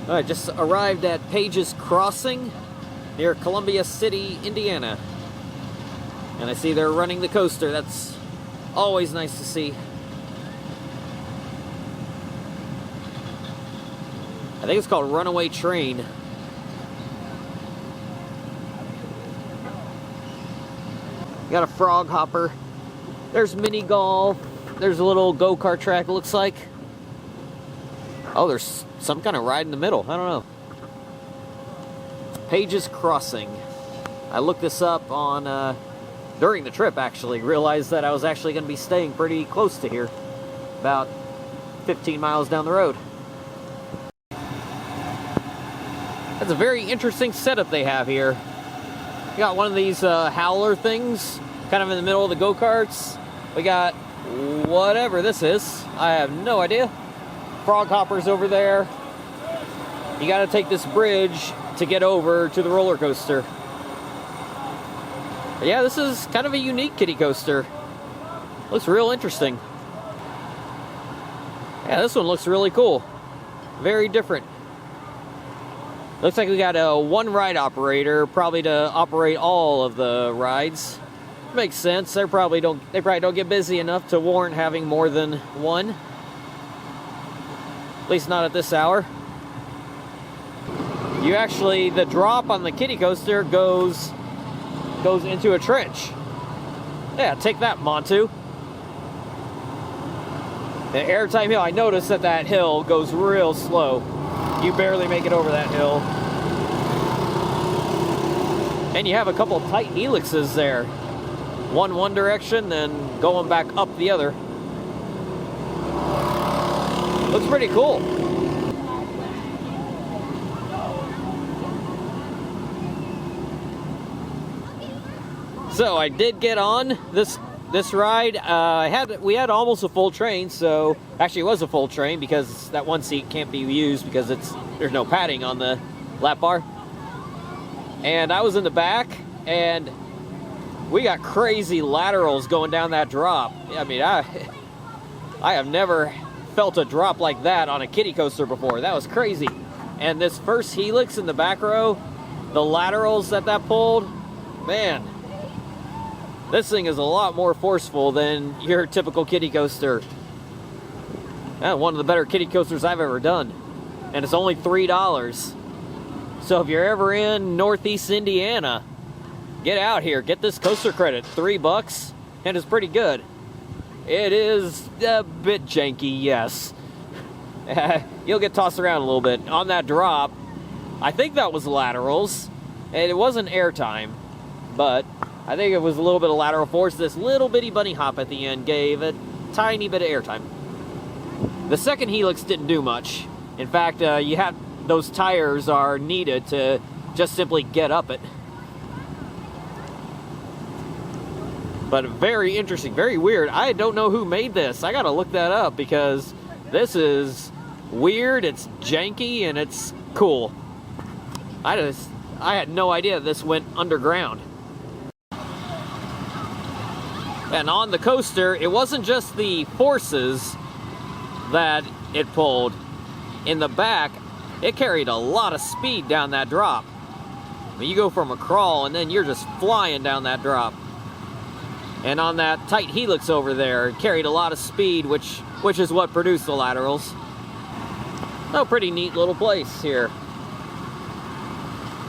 I just arrived at Paige's Crossing near Columbia City, Indiana. And I see they're running the coaster. That's always nice to see. I think it's called Runaway Train. Got a frog hopper. There's mini golf. There's a little go-kart track, it looks like. Oh, there's some kind of ride in the middle. I don't know. Paige's Crossing. I looked this up on during the trip, actually. Realized that I was actually going to be staying pretty close to here. About 15 miles down the road. That's a very interesting setup they have here. We got one of these howler things, kind of in the middle of the go-karts. We got whatever this is. I have no idea. Frog hoppers over there. You got to take this bridge to get over to the roller coaster. But yeah, this is kind of a unique kiddie coaster. Looks real interesting. Yeah, this one looks really cool. Very different. Looks like we got a one ride operator, probably to operate all of the rides. Makes sense. They probably don't get busy enough to warrant having more than one. At least not at this hour. You actually, the drop on the kiddie coaster goes into a trench. Yeah, take that, Montu. The airtime hill, I noticed that hill goes real slow. You barely make it over that hill. And you have a couple tight helixes there. One direction, then going back up the other. Looks pretty cool. So I did get on this ride. We had almost a full train, so actually it was a full train because that one seat can't be used because there's no padding on the lap bar. And I was in the back, and we got crazy laterals going down that drop. I mean, I have never felt a drop like that on a kiddie coaster before. That was crazy. And this first helix in the back row, the laterals that pulled, man, this thing is a lot more forceful than your typical kiddie coaster. One of the better kiddie coasters I've ever done. And it's only $3. So if you're ever in Northeast Indiana, get out here, get this coaster credit. $3, and it's pretty good. It is a bit janky, yes. You'll get tossed around a little bit. On that drop, I think that was laterals, and it wasn't airtime, but I think it was a little bit of lateral force. This little bitty bunny hop at the end gave a tiny bit of airtime. The second helix didn't do much. In fact, those tires are needed to just simply get up it. But very interesting, very weird. I don't know who made this. I gotta look that up because this is weird, it's janky, and it's cool. I had no idea this went underground. And on the coaster, it wasn't just the forces that it pulled. In the back, it carried a lot of speed down that drop. I mean, you go from a crawl and then you're just flying down that drop. And on that tight helix over there, it carried a lot of speed, which is what produced the laterals. Oh, pretty neat little place here.